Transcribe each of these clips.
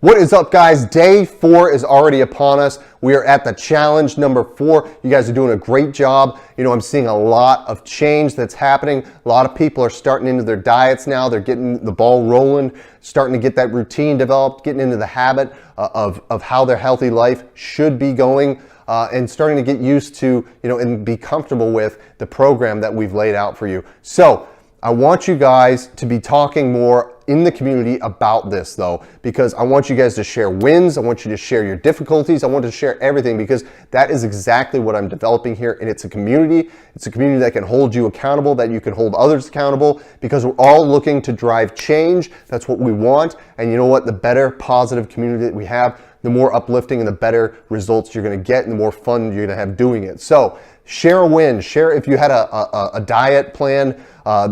What is up, guys? Day 4 is already upon us. We are at the challenge number 4. You guys are doing a great job. You know, I'm seeing a lot of change that's happening. A lot of people are starting into their diets now. They're getting the ball rolling, starting to get that routine developed, getting into the habit of how their healthy life should be going, and starting to get used to, you know, and be comfortable with the program that we've laid out for you. So I want you guys to be talking more in the community about this, though, because I want you guys to share wins. I want you to share your difficulties. I want to share everything, because that is exactly what I'm developing here. And it's a community. It's a community that can hold you accountable, that you can hold others accountable, because we're all looking to drive change. That's what we want. And you know what? The better positive community that we have, the more uplifting and the better results you're going to get, and the more fun you're going to have doing it. So share a win. Share if you had a diet plan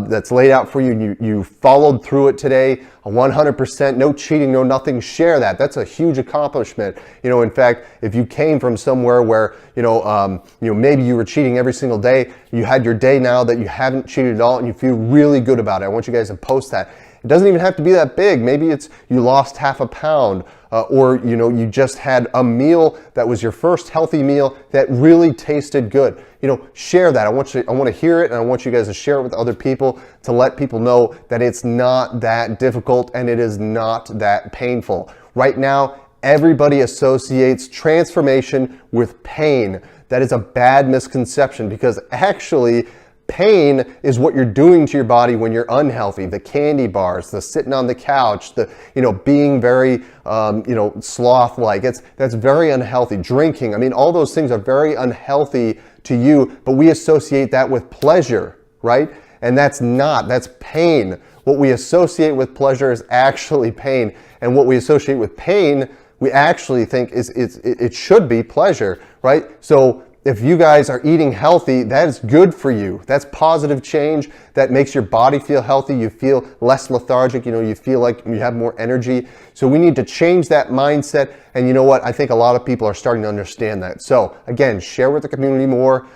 that's laid out for you and you followed through it today, 100%, no cheating, no nothing. Share that. That's a huge accomplishment. You know, in fact, if you came from somewhere where, maybe you were cheating every single day, you had your day now that you haven't cheated at all and you feel really good about it. I want you guys to post that. It doesn't even have to be that big. Maybe it's you lost half a pound, or you just had a meal that was your first healthy meal that really tasted good. Share that. I want to hear it, and I want you guys to share it with other people, to let people know that it's not that difficult and it is not that painful. Right now, everybody associates transformation with pain. That is a bad misconception, because actually pain is what you're doing to your body when you're unhealthy. The candy bars, the sitting on the couch, the being very sloth-like. That's very unhealthy. Drinking, I mean, all those things are very unhealthy to you, but we associate that with pleasure, right? And that's pain. What we associate with pleasure is actually pain, and what we associate with pain, we actually think it should be pleasure, right? So if you guys are eating healthy, that is good for you. That's positive change. That makes your body feel healthy. You feel less lethargic. You feel like you have more energy. So we need to change that mindset. And you know what? I think a lot of people are starting to understand that. So again, share with the community more.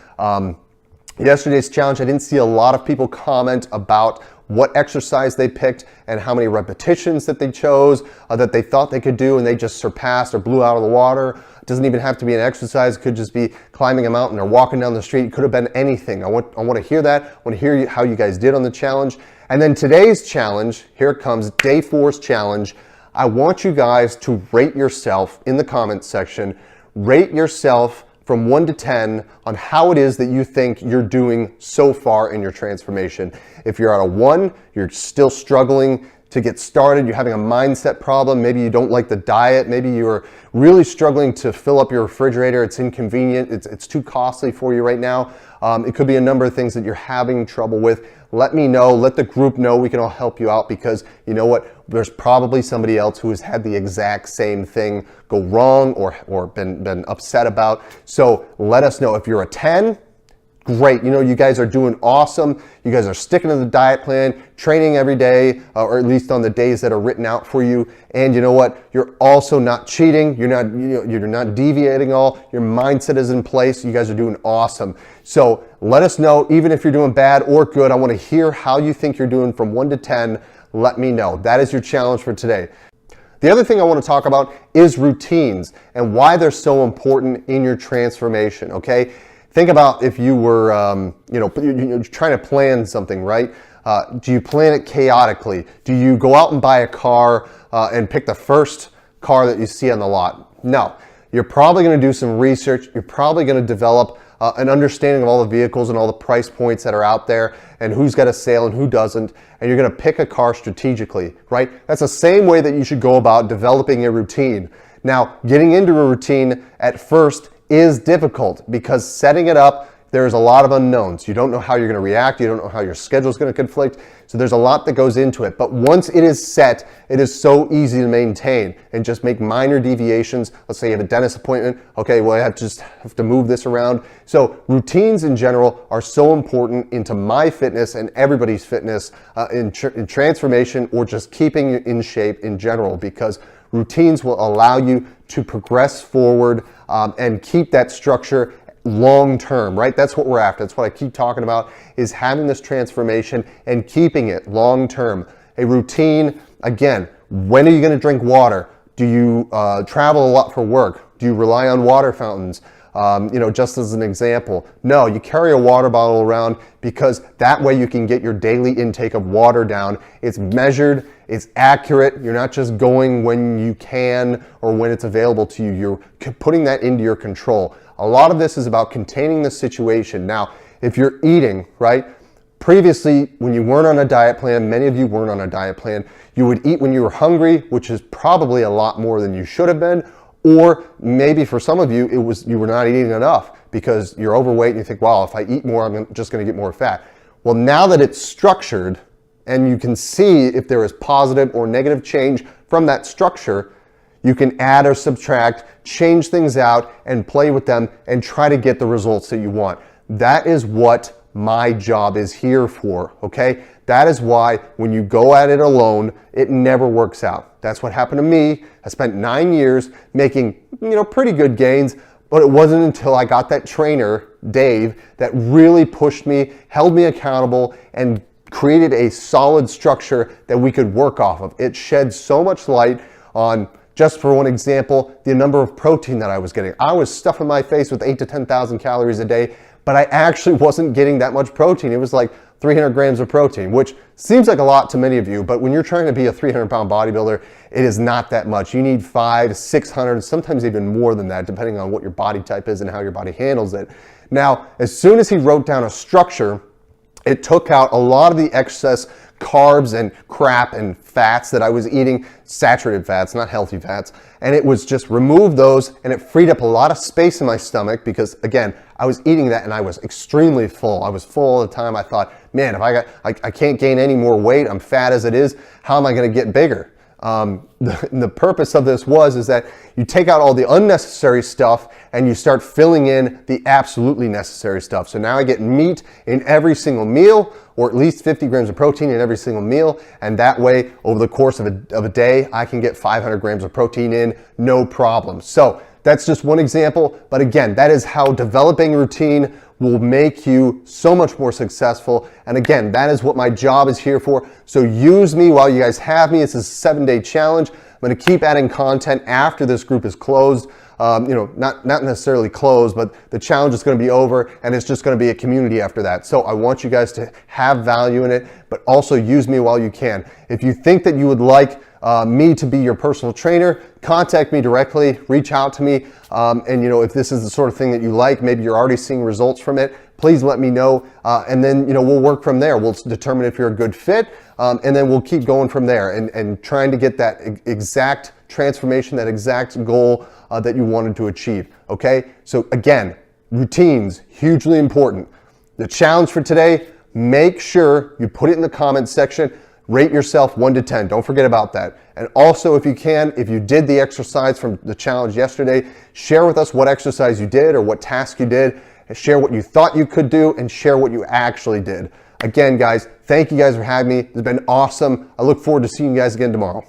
Yesterday's challenge, I didn't see a lot of people comment about what exercise they picked and how many repetitions that they chose, that they thought they could do and they just surpassed or blew out of the water. It doesn't even have to be an exercise. It could just be climbing a mountain or walking down the street. It could have been anything. I want to hear that. I want to hear how you guys did on the challenge. And then today's challenge, here it comes, day 4's challenge. I want you guys to rate yourself in the comments section. Rate yourself from 1 to 10 on how it is that you think you're doing so far in your transformation. If you're at a 1, you're still struggling to get started, you're having a mindset problem, maybe you don't like the diet, maybe you're really struggling to fill up your refrigerator, it's inconvenient, it's too costly for you right now. It could be a number of things that you're having trouble with. Let me know, let the group know, we can all help you out, because you know what, there's probably somebody else who has had the exact same thing go wrong or been upset about. So let us know. If you're a 10, great. You guys are doing awesome. You guys are sticking to the diet plan, training every day, or at least on the days that are written out for you. And you know what? You're also not cheating. You're not deviating at all. Your mindset is in place. You guys are doing awesome. So let us know, even if you're doing bad or good. I want to hear how you think you're doing from 1 to 10. Let me know. That is your challenge for today. The other thing I want to talk about is routines and why they're so important in your transformation, okay? Think about if you were, trying to plan something, right? Do you plan it chaotically? Do you go out and buy a car and pick the first car that you see on the lot? No. You're probably going to do some research. You're probably going to develop an understanding of all the vehicles and all the price points that are out there and who's got a sale and who doesn't. And you're going to pick a car strategically, right? That's the same way that you should go about developing a routine. Now, getting into a routine at first is difficult, because setting it up, there's a lot of unknowns. You don't know how you're going to react. You don't know how your schedule is going to conflict. So there's a lot that goes into it. But once it is set, it is so easy to maintain and just make minor deviations. Let's say you have a dentist appointment. Okay, well, I have to move this around. So routines in general are so important into my fitness and everybody's fitness in transformation, or just keeping you in shape in general, because routines will allow you to progress forward and keep that structure long term, right? That's what we're after. That's what I keep talking about, is having this transformation and keeping it long term. A routine, again, when are you going to drink water? Do you travel a lot for work? Do you rely on water fountains? Just as an example. No, you carry a water bottle around because that way you can get your daily intake of water down. It's measured, it's accurate. You're not just going when you can or when it's available to you. You're putting that into your control. A lot of this is about containing the situation. Now, if you're eating, right? Previously, when you weren't on a diet plan, many of you weren't on a diet plan, you would eat when you were hungry, which is probably a lot more than you should have been. Or maybe for some of you, you were not eating enough because you're overweight and you think, well, if I eat more, I'm just going to get more fat. Well, now that it's structured and you can see if there is positive or negative change from that structure, you can add or subtract, change things out and play with them and try to get the results that you want. That is what my job is here for, okay? That is why when you go at it alone, it never works out. That's what happened to me. I spent 9 years making, pretty good gains, but it wasn't until I got that trainer, Dave, that really pushed me, held me accountable, and created a solid structure that we could work off of. It shed so much light on, just for one example, the number of protein that I was getting. I was stuffing my face with 8,000 to 10,000 calories a day, but I actually wasn't getting that much protein. It was like 300 grams of protein, which seems like a lot to many of you, but when you're trying to be a 300-pound bodybuilder, it is not that much. You need 500, 600, sometimes even more than that, depending on what your body type is and how your body handles it. Now, as soon as he wrote down a structure, it took out a lot of the excess carbs and crap and fats that I was eating, saturated fats, not healthy fats, and it was just remove those, and it freed up a lot of space in my stomach because, again, I was eating that and I was extremely full. I was full all the time. I thought, man, if I can't gain any more weight, I'm fat as it is, how am I going to get bigger? The purpose of this is that you take out all the unnecessary stuff and you start filling in the absolutely necessary stuff. So now I get meat in every single meal, or at least 50 grams of protein in every single meal. And that way, over the course of a day, I can get 500 grams of protein in, no problem. So that's just one example. But again, that is how developing routine will make you so much more successful. And again, that is what my job is here for. So use me while you guys have me. It's a 7-day challenge. I'm going to keep adding content after this group is closed. Not necessarily closed, but the challenge is going to be over and it's just going to be a community after that. So I want you guys to have value in it, but also use me while you can. If you think that you would like me to be your personal trainer, contact me directly, reach out to me. And if this is the sort of thing that you like, maybe you're already seeing results from it, please let me know. And then, we'll work from there. We'll determine if you're a good fit. And then we'll keep going from there and trying to get that exact transformation, that exact goal that you wanted to achieve. Okay. So again, routines, hugely important. The challenge for today, make sure you put it in the comments section. Rate yourself 1 to 10. Don't forget about that. And also, if you can, if you did the exercise from the challenge yesterday, share with us what exercise you did or what task you did. And share what you thought you could do and share what you actually did. Again, guys, thank you guys for having me. It's been awesome. I look forward to seeing you guys again tomorrow.